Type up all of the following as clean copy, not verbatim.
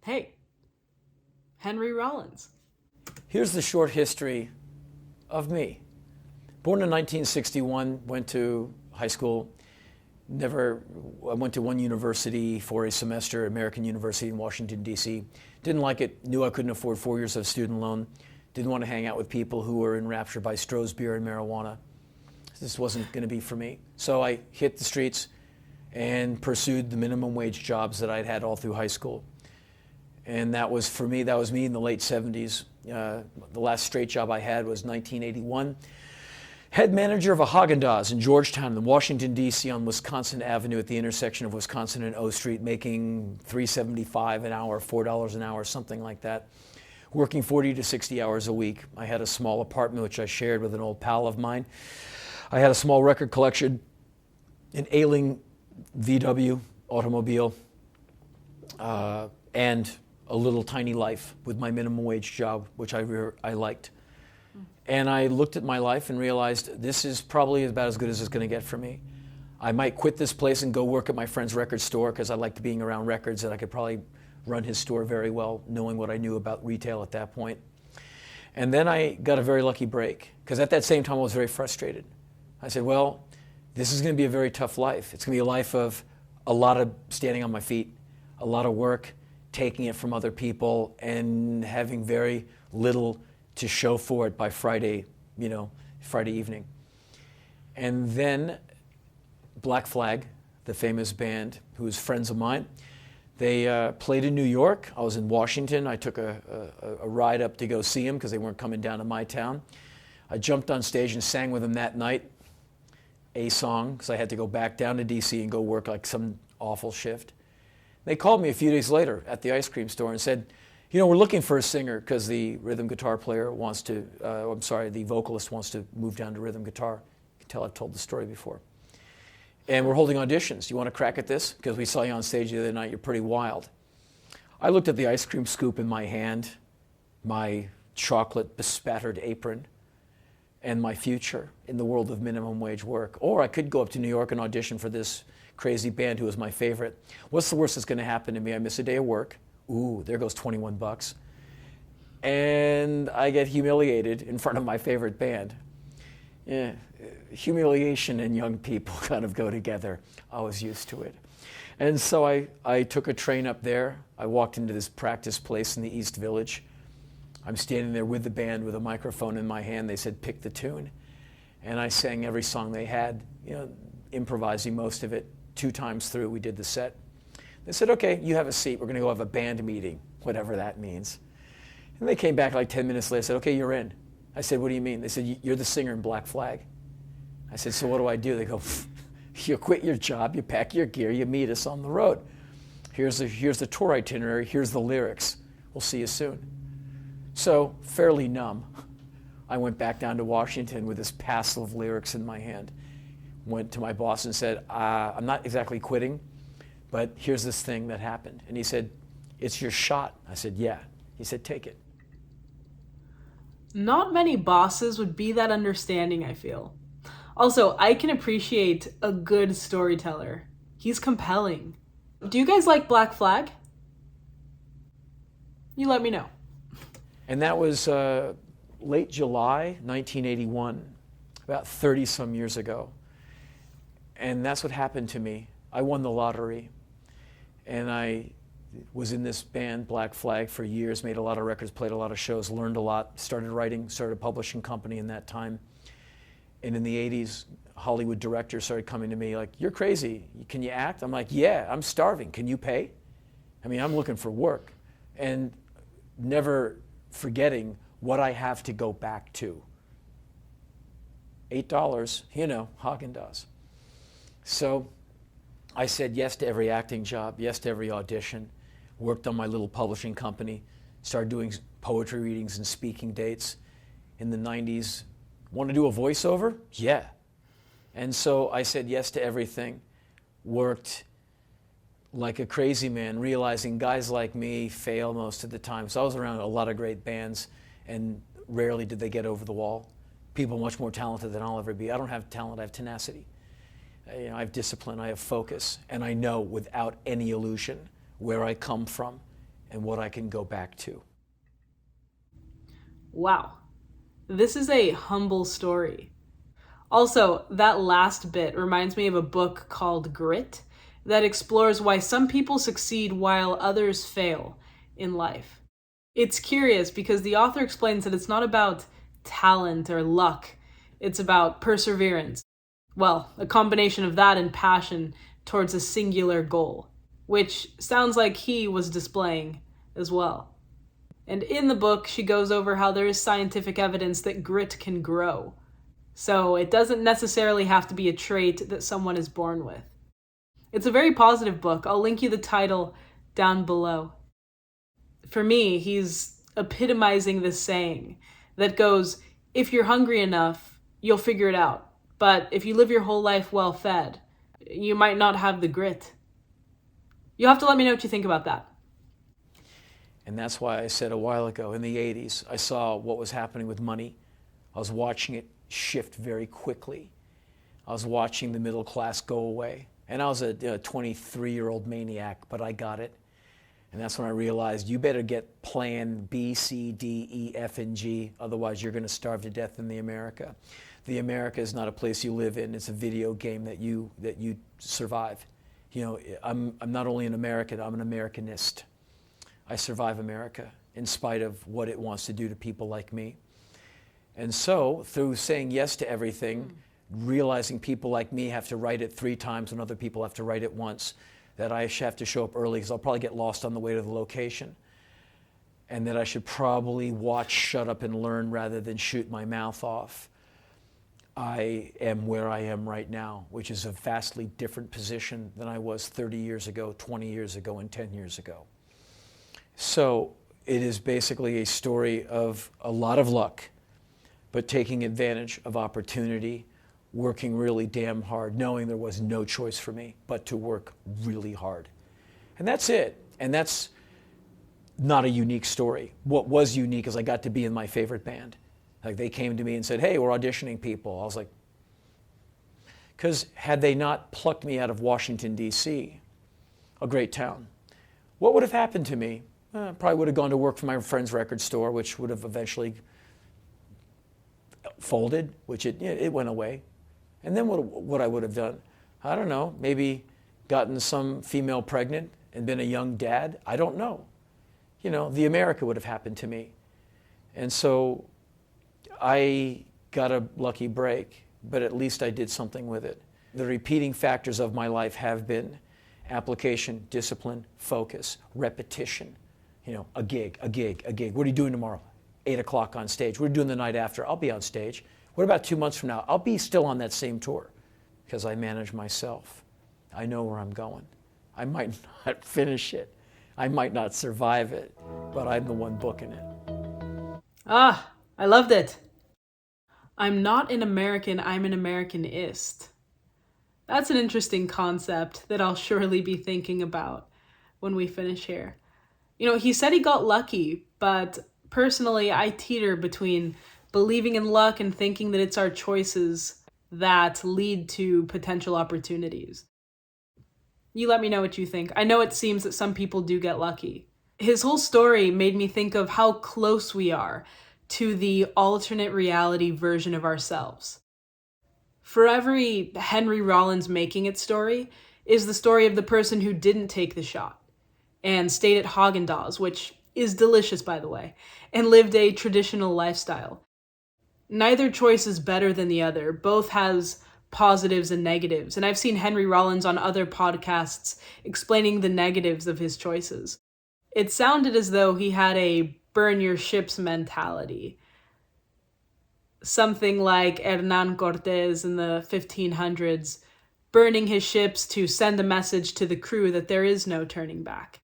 Hey, Henry Rollins. Here's the short history of me. Born in 1961, went to high school. I went to one university for a semester, American University in Washington, D.C. Didn't like it, knew I couldn't afford 4 years of student loan. Didn't want to hang out with people who were enraptured by Stroh's beer and marijuana. This wasn't going to be for me. So I hit the streets and pursued the minimum wage jobs that I'd had all through high school. And that was for me, that was me in the late 70s. The last straight job I had was 1981. Head manager of a Haagen-Dazs in Georgetown in Washington, D.C. on Wisconsin Avenue at the intersection of Wisconsin and O Street, making $3.75 an hour, $4 an hour, something like that. Working 40 to 60 hours a week. I had a small apartment which I shared with an old pal of mine. I had a small record collection, an ailing VW automobile, and a little tiny life with my minimum wage job, which I liked. And I looked at my life and realized this is probably about as good as it's going to get for me. I might quit this place and go work at my friend's record store because I liked being around records, and I could probably run his store very well, knowing what I knew about retail at that point. And then I got a very lucky break, because at that same time I was very frustrated. I said, well, this is going to be a very tough life. It's going to be a life of a lot of standing on my feet, a lot of work, taking it from other people, and having very little to show for it by Friday evening. And then Black Flag, the famous band, who was friends of mine, they played in New York. I was in Washington. I took a ride up to go see them because they weren't coming down to my town. I jumped on stage and sang with them that night, a song, because I had to go back down to D.C. and go work like some awful shift. They called me a few days later at the ice cream store and said, we're looking for a singer because the rhythm guitar player the vocalist wants to move down to rhythm guitar. You can tell I've told the story before. And we're holding auditions. Do you want to crack at this? Because we saw you on stage the other night. You're pretty wild. I looked at the ice cream scoop in my hand, my chocolate bespattered apron, and my future in the world of minimum wage work. Or I could go up to New York and audition for this crazy band who was my favorite. What's the worst that's going to happen to me? I miss a day of work. Ooh, there goes $21. And I get humiliated in front of my favorite band. Yeah, humiliation and young people kind of go together. I was used to it. And so I took a train up there. I walked into this practice place in the East Village. I'm standing there with the band with a microphone in my hand. They said, pick the tune. And I sang every song they had, improvising most of it. 2 times through, we did the set. They said, okay, you have a seat. We're going to go have a band meeting, whatever that means. And they came back like 10 minutes later, said, okay, you're in. I said, what do you mean? They said, you're the singer in Black Flag. I said, so what do? They go, you quit your job, you pack your gear, you meet us on the road. Here's the tour itinerary, here's the lyrics. We'll see you soon. So, fairly numb, I went back down to Washington with this passel of lyrics in my hand. Went to my boss and said, I'm not exactly quitting, but here's this thing that happened. And he said, it's your shot. I said, yeah. He said, take it. Not many bosses would be that understanding, I feel. Also, I can appreciate a good storyteller. He's compelling. Do you guys like Black Flag? You let me know. And that was late July 1981, about 30 some years ago. And that's what happened to me. I won the lottery. And I was in this band, Black Flag, for years, made a lot of records, played a lot of shows, learned a lot, started writing, started a publishing company in that time. And in the 80s, Hollywood directors started coming to me like, you're crazy, can you act? I'm like, yeah, I'm starving, can you pay? I mean, I'm looking for work. And never forgetting what I have to go back to. $8, Haagen-Dazs. So I said yes to every acting job, yes to every audition, worked on my little publishing company, started doing poetry readings and speaking dates. In the 90s, want to do a voiceover? Yeah. And so I said yes to everything, worked like a crazy man, realizing guys like me fail most of the time. So I was around a lot of great bands, and rarely did they get over the wall. People much more talented than I'll ever be. I don't have talent, I have tenacity. I have discipline, I have focus, and I know without any illusion where I come from and what I can go back to. Wow. This is a humble story. Also, that last bit reminds me of a book called Grit that explores why some people succeed while others fail in life. It's curious because the author explains that it's not about talent or luck, it's about perseverance. Well, a combination of that and passion towards a singular goal, which sounds like he was displaying as well. And in the book, she goes over how there is scientific evidence that grit can grow. So it doesn't necessarily have to be a trait that someone is born with. It's a very positive book. I'll link you the title down below. For me, he's epitomizing this saying that goes, if you're hungry enough, you'll figure it out. But if you live your whole life well fed, you might not have the grit. You'll have to let me know what you think about that. And that's why I said a while ago, in the 80s, I saw what was happening with money. I was watching it shift very quickly. I was watching the middle class go away. And I was a 23-year-old maniac, but I got it. And that's when I realized you better get plan B, C, D, E, F, and G, otherwise you're going to starve to death in the America. The America is not a place you live in, it's a video game that you survive. You know, I'm not only an American, I'm an Americanist. I survive America in spite of what it wants to do to people like me. And so, through saying yes to everything, realizing people like me have to write it 3 times when other people have to write it once, that I have to show up early because I'll probably get lost on the way to the location, and that I should probably watch, shut up, and learn rather than shoot my mouth off. I am where I am right now, which is a vastly different position than I was 30 years ago, 20 years ago, and 10 years ago. So it is basically a story of a lot of luck, but taking advantage of opportunity, working really damn hard, knowing there was no choice for me but to work really hard. And that's it. And that's not a unique story. What was unique is I got to be in my favorite band. Like, they came to me and said, hey, we're auditioning people. I was like, because had they not plucked me out of Washington, D.C., a great town, what would have happened to me? Probably would have gone to work for my friend's record store, which would have eventually folded, which it went away. And then what I would have done, I don't know, maybe gotten some female pregnant and been a young dad. I don't know. You know, the America would have happened to me. And so I got a lucky break, but at least I did something with it. The repeating factors of my life have been application, discipline, focus, repetition. You know, a gig. What are you doing tomorrow? 8 o'clock on stage. What are you doing the night after? I'll be on stage. What about 2 months from now? I'll be still on that same tour because I manage myself. I know where I'm going. I might not finish it. I might not survive it, but I'm the one booking it. Ah, I loved it. I'm not an American, I'm an Americanist. That's an interesting concept that I'll surely be thinking about when we finish here. You know, he said he got lucky, but personally, I teeter between believing in luck and thinking that it's our choices that lead to potential opportunities. You let me know what you think. I know it seems that some people do get lucky. His whole story made me think of how close we are to the alternate reality version of ourselves. For every Henry Rollins making it story is the story of the person who didn't take the shot and stayed at Haagen-Dazs, which is delicious, by the way, and lived a traditional lifestyle. Neither choice is better than the other. Both has positives and negatives, and I've seen Henry Rollins on other podcasts explaining the negatives of his choices. It sounded as though he had a burn your ships mentality. Something like Hernán Cortés in the 1500s, burning his ships to send a message to the crew that there is no turning back.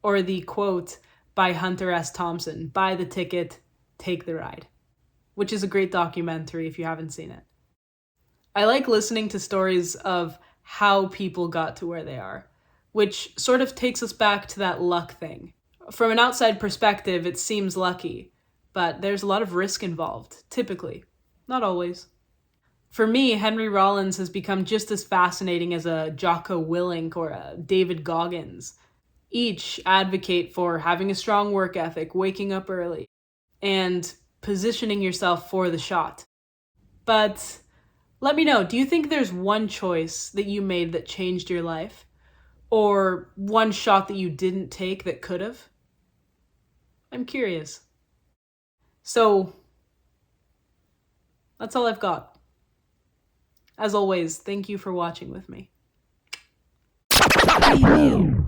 Or the quote by Hunter S. Thompson, buy the ticket, take the ride, which is a great documentary if you haven't seen it. I like listening to stories of how people got to where they are, which sort of takes us back to that luck thing. From an outside perspective, it seems lucky, but there's a lot of risk involved, typically. Not always. For me, Henry Rollins has become just as fascinating as a Jocko Willink or a David Goggins. each advocate for having a strong work ethic, waking up early, and positioning yourself for the shot. But let me know, do you think there's one choice that you made that changed your life? Or one shot that you didn't take that could have? I'm curious. So, that's all I've got. As always, thank you for watching with me. Preview.